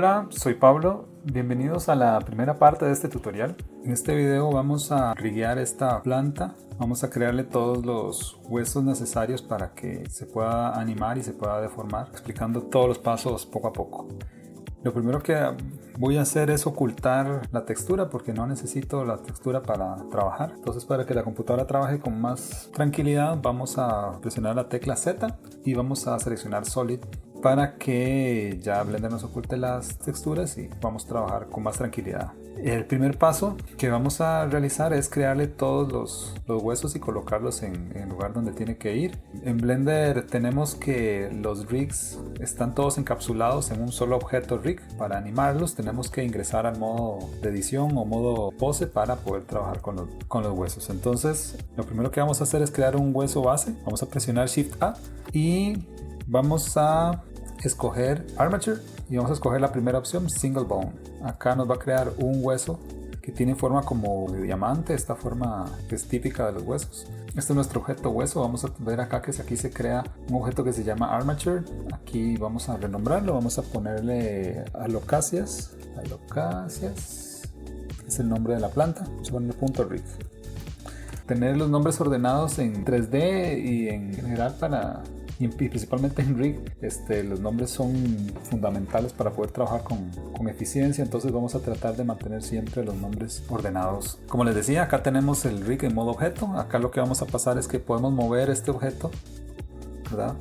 Hola, soy Pablo. Bienvenidos a la primera parte de este tutorial. En este video vamos a riguear esta planta. Vamos a crearle todos los huesos necesarios para que se pueda animar y se pueda deformar, explicando todos los pasos poco a poco. Lo primero que voy a hacer es ocultar la textura porque no necesito la textura para trabajar. Entonces, para que la computadora trabaje con más tranquilidad, vamos a presionar la tecla Z y vamos a seleccionar Solid para que ya Blender nos oculte las texturas y vamos a trabajar con más tranquilidad. El primer paso que vamos a realizar es crearle todos los huesos y colocarlos en el lugar donde tiene que ir. En Blender tenemos que los rigs están todos encapsulados en un solo objeto rig. Para animarlos tenemos que ingresar al modo de edición o modo pose para poder trabajar con los huesos. Entonces lo primero que vamos a hacer es crear un hueso base. Vamos a presionar Shift A y vamos a escoger Armature y vamos a escoger la primera opción, Single Bone. Acá nos va a crear un hueso que tiene forma como de diamante, esta forma que es típica de los huesos. Este es nuestro objeto hueso. Vamos a ver acá que aquí se crea un objeto que se llama Armature. Aquí vamos a renombrarlo, vamos a ponerle Alocaceas, es el nombre de la planta. Vamos a ponerle .rig. Tener los nombres ordenados en 3D y en general y principalmente en rig, los nombres son fundamentales para poder trabajar con eficiencia. Entonces vamos a tratar de mantener siempre los nombres ordenados. Como les decía, acá tenemos el rig en modo objeto. Acá lo que vamos a pasar es que podemos mover este objeto, ¿verdad?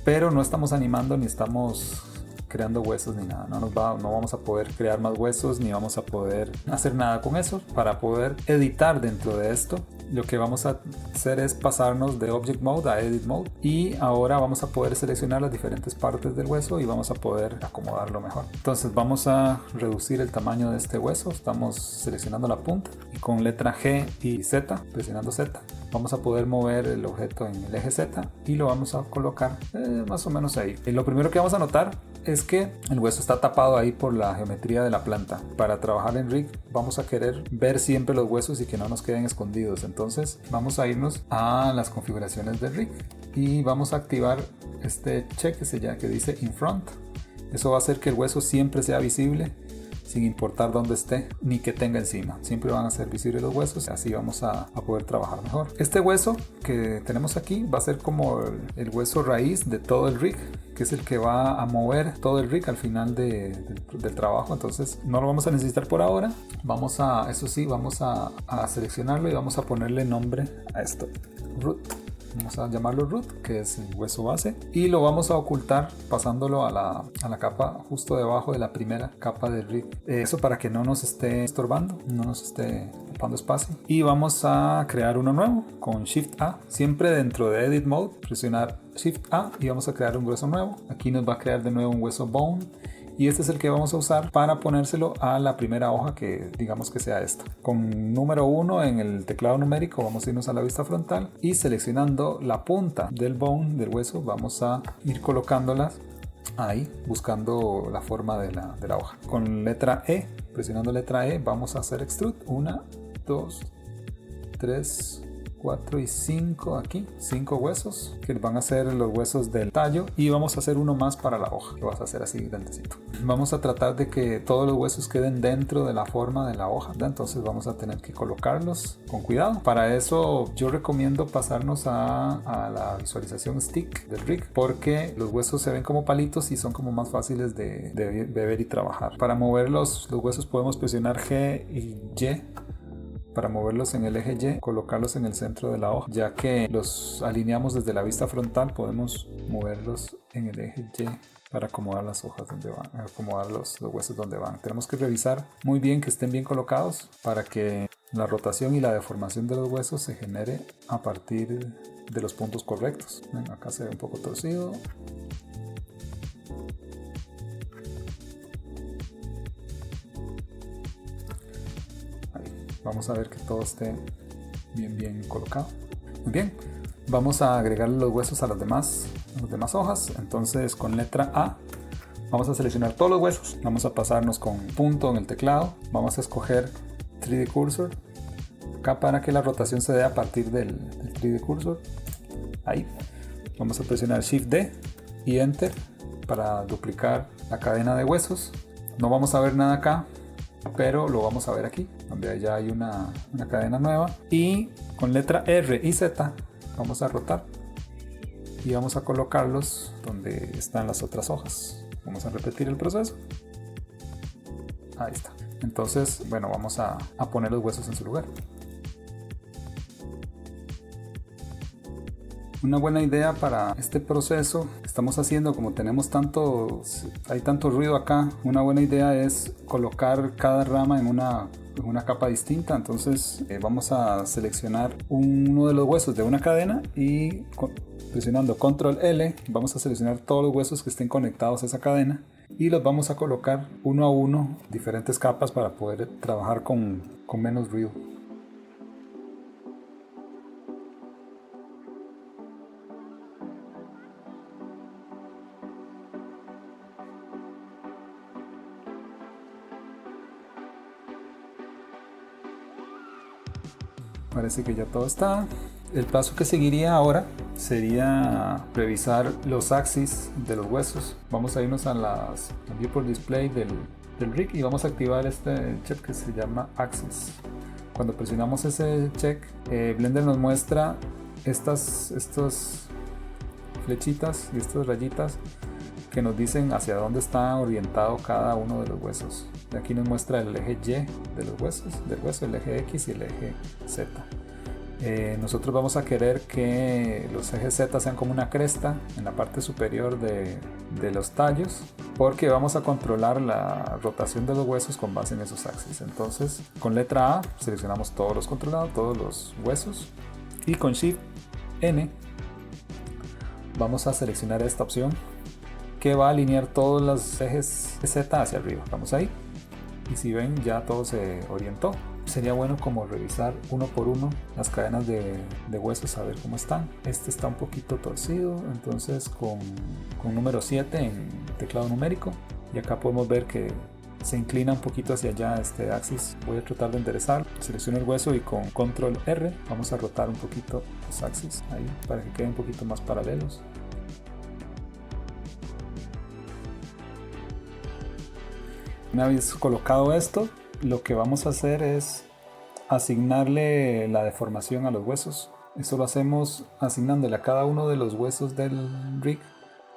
Pero no estamos animando ni estamos creando huesos ni nada. No vamos a poder crear más huesos ni vamos a poder hacer nada con eso. Para poder editar dentro de esto, lo que vamos a hacer es pasarnos de Object Mode a Edit Mode y ahora vamos a poder seleccionar las diferentes partes del hueso y vamos a poder acomodarlo mejor. Entonces vamos a reducir el tamaño de este hueso. Estamos seleccionando la punta y con letra G y Z, presionando Z, vamos a poder mover el objeto en el eje Z y lo vamos a colocar más o menos ahí. Y lo primero que vamos a notar es que el hueso está tapado ahí por la geometría de la planta. Para trabajar en rig vamos a querer ver siempre los huesos y que no nos queden escondidos. Entonces vamos a irnos a las configuraciones de rig y vamos a activar este check que dice in front. Eso va a hacer que el hueso siempre sea visible sin importar dónde esté ni que tenga encima. Siempre van a ser visibles los huesos, así vamos a poder trabajar mejor. Este hueso que tenemos aquí va a ser como el hueso raíz de todo el rig, que es el que va a mover todo el rig al final del trabajo. Entonces no lo vamos a necesitar por ahora. Vamos a seleccionarlo y vamos a ponerle nombre a esto, root. Vamos a llamarlo root, que es el hueso base, y lo vamos a ocultar pasándolo a la capa justo debajo de la primera capa del rig. Eso para que no nos esté estorbando, no nos esté ocupando espacio. Y vamos a crear uno nuevo con Shift A, siempre dentro de Edit Mode, presionar Shift A y vamos a crear un hueso nuevo. Aquí nos va a crear de nuevo un hueso Bone. Y este es el que vamos a usar para ponérselo a la primera hoja, que digamos que sea esta. Con número 1 en el teclado numérico vamos a irnos a la vista frontal y seleccionando la punta del bone, del hueso, vamos a ir colocándolas ahí, buscando la forma de la hoja. Con letra E, presionando letra E, vamos a hacer extrude. 1, 2, 3, 4 y 5 aquí, 5 huesos que van a ser los huesos del tallo y vamos a hacer uno más para la hoja que vas a hacer así grandecito. Vamos a tratar de que todos los huesos queden dentro de la forma de la hoja, ¿verdad? Entonces vamos a tener que colocarlos con cuidado. Para eso yo recomiendo pasarnos a la visualización stick del rig porque los huesos se ven como palitos y son como más fáciles de ver y trabajar. Para mover los huesos podemos presionar G y Y. Para moverlos en el eje Y, colocarlos en el centro de la hoja. Ya que los alineamos desde la vista frontal, podemos moverlos en el eje Y para acomodar las hojas donde van, acomodar los huesos donde van. Tenemos que revisar muy bien que estén bien colocados para que la rotación y la deformación de los huesos se genere a partir de los puntos correctos. Ven, acá se ve un poco torcido. Vamos a ver que todo esté bien colocado. Muy bien, vamos a agregarle los huesos a las demás hojas. Entonces con letra A vamos a seleccionar todos los huesos. Vamos a pasarnos con punto en el teclado. Vamos a escoger 3D Cursor. Acá para que la rotación se dé a partir del 3D Cursor. Ahí. Vamos a presionar Shift D y Enter para duplicar la cadena de huesos. No vamos a ver nada acá, pero lo vamos a ver aquí, donde ya hay una cadena nueva. Y con letra R y Z vamos a rotar y vamos a colocarlos donde están las otras hojas. Vamos a repetir el proceso. Ahí está. Entonces, bueno, vamos a poner los huesos en su lugar. Una buena idea para este proceso que estamos haciendo, como hay tanto ruido acá, una buena idea es colocar cada rama en una capa distinta. Entonces vamos a seleccionar uno de los huesos de una cadena y presionando Control L vamos a seleccionar todos los huesos que estén conectados a esa cadena y los vamos a colocar uno a uno, diferentes capas, para poder trabajar con menos ruido. Parece que ya todo está. El paso que seguiría ahora sería revisar los axis de los huesos. Vamos a irnos a las Viewport Display del rig y vamos a activar este check que se llama Axis. Cuando presionamos ese check, Blender nos muestra estas flechitas y estas rayitas que nos dicen hacia dónde está orientado cada uno de los huesos. Aquí nos muestra el eje Y de los huesos, el eje X y el eje Z. Nosotros vamos a querer que los ejes Z sean como una cresta en la parte superior de los tallos, porque vamos a controlar la rotación de los huesos con base en esos axis. Entonces, con letra A seleccionamos todos los controlados, todos los huesos, y con Shift N vamos a seleccionar esta opción que va a alinear todos los ejes Z hacia arriba. Vamos ahí, y si ven, ya todo se orientó. Sería bueno como revisar uno por uno las cadenas de huesos, a ver cómo están. Este está un poquito torcido, entonces con número 7 en teclado numérico, y acá podemos ver que se inclina un poquito hacia allá este axis. Voy a tratar de enderezar, selecciono el hueso y con control R vamos a rotar un poquito los axis ahí para que queden un poquito más paralelos. Una vez colocado esto, lo que vamos a hacer es asignarle la deformación a los huesos. Eso lo hacemos asignándole a cada uno de los huesos del rig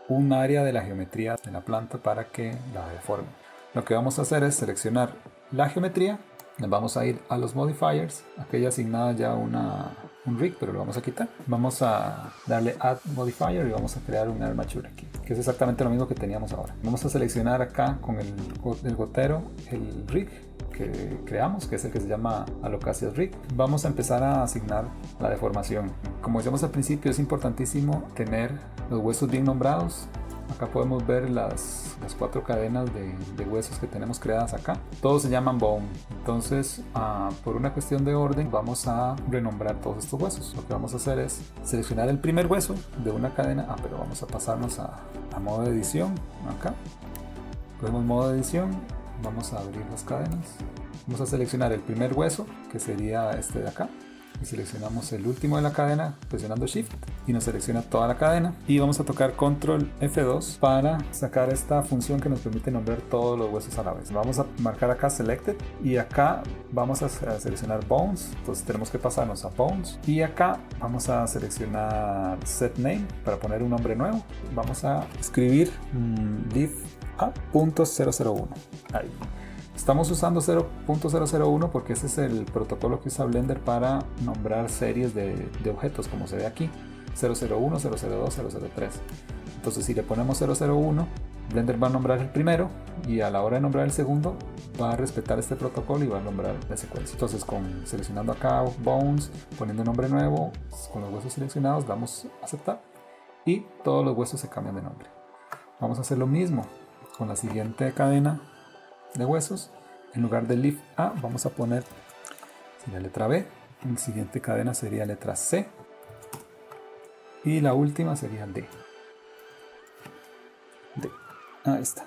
un área de la geometría de la planta para que la deforme. Lo que vamos a hacer es seleccionar la geometría, nos vamos a ir a los modifiers, aquella asignada ya un rig, pero lo vamos a quitar. Vamos a darle Add Modifier y vamos a crear un Armature aquí, que es exactamente lo mismo que teníamos ahora. Vamos a seleccionar acá con el gotero el rig que creamos, que es el que se llama Alocasia Rig. Vamos a empezar a asignar la deformación. Como decíamos al principio, es importantísimo tener los huesos bien nombrados. Acá podemos ver las 4 cadenas de huesos que tenemos creadas acá. Todos se llaman bone. Entonces, por una cuestión de orden, vamos a renombrar todos estos huesos. Lo que vamos a hacer es seleccionar el primer hueso de una cadena. Pero vamos a pasarnos a modo de edición. Acá ponemos modo de edición. Vamos a abrir las cadenas. Vamos a seleccionar el primer hueso, que sería este de acá. Y seleccionamos el último de la cadena presionando Shift y nos selecciona toda la cadena, y vamos a tocar Control F2 para sacar esta función que nos permite nombrar todos los huesos a la vez. Vamos a marcar acá Selected y acá vamos a seleccionar Bones, entonces tenemos que pasarnos a Bones, y acá vamos a seleccionar Set Name para poner un nombre nuevo. Vamos a escribir div A.001 ahí. Estamos usando 0.001 porque ese es el protocolo que usa Blender para nombrar series de objetos, como se ve aquí: 001, 002, 003. Entonces, si le ponemos 001, Blender va a nombrar el primero, y a la hora de nombrar el segundo va a respetar este protocolo y va a nombrar la secuencia. Entonces, seleccionando acá Bones, poniendo nombre nuevo, con los huesos seleccionados damos a aceptar y todos los huesos se cambian de nombre. Vamos a hacer lo mismo con la siguiente cadena de huesos. En lugar de Lift A vamos a poner la letra B, la siguiente cadena sería letra C y la última sería D. Ahí está.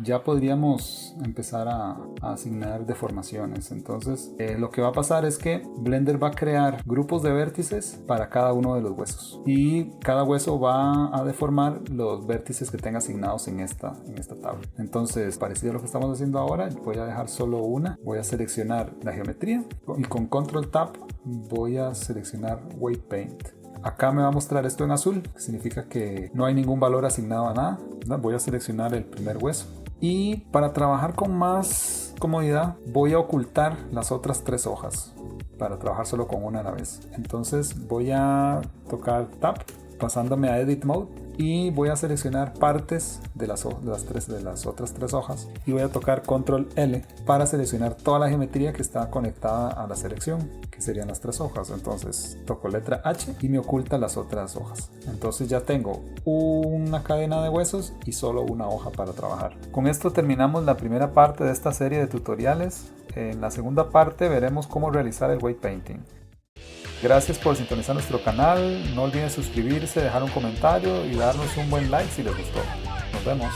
ya podríamos empezar a asignar deformaciones. Entonces lo que va a pasar es que Blender va a crear grupos de vértices para cada uno de los huesos, y cada hueso va a deformar los vértices que tenga asignados en esta tabla. Entonces, parecido a lo que estamos haciendo ahora, voy a dejar solo una, voy a seleccionar la geometría y con Control Tab voy a seleccionar Weight Paint. Acá me va a mostrar esto en azul, que significa que no hay ningún valor asignado a nada. Voy a seleccionar el primer hueso, y para trabajar con más comodidad voy a ocultar las otras 3 hojas para trabajar solo con una a la vez. Entonces voy a tocar Tab pasándome a Edit Mode, y voy a seleccionar partes de las otras 3 hojas, y voy a tocar Control L para seleccionar toda la geometría que está conectada a la selección, que serían las 3 hojas. Entonces toco letra H y me oculta las otras hojas. Entonces ya tengo una cadena de huesos y solo una hoja para trabajar. Con esto terminamos la primera parte de esta serie de tutoriales. En la segunda parte veremos cómo realizar el weight painting. Gracias por sintonizar nuestro canal. No olviden suscribirse, dejar un comentario y darnos un buen like si les gustó. Nos vemos.